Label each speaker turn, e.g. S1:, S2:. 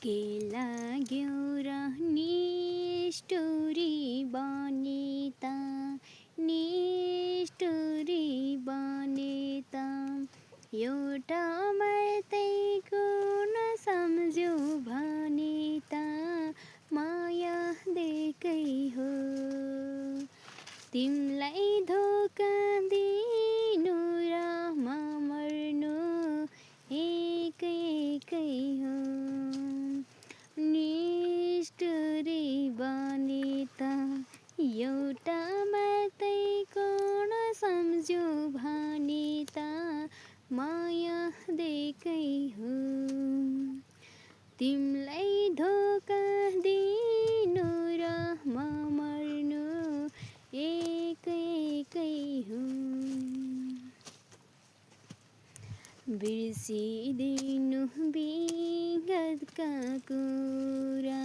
S1: के लाग्यो र निष्ठुरी बनेता निष्ठुरी बनेता एउटा मात्रै नसम्झ्यौ भने त माया दिएकै हो। तिमीलाई धोका दिनु र मर्नु एकै एकै हो। निष्ठुरी बनेता एउटा मात्रै नसम्झ्यौ भने त माया दिएकै हो। तिमीलाई धोका दिनु र मर्नु एकै एकै हो। बिर्सिदिनु विगतका कुरा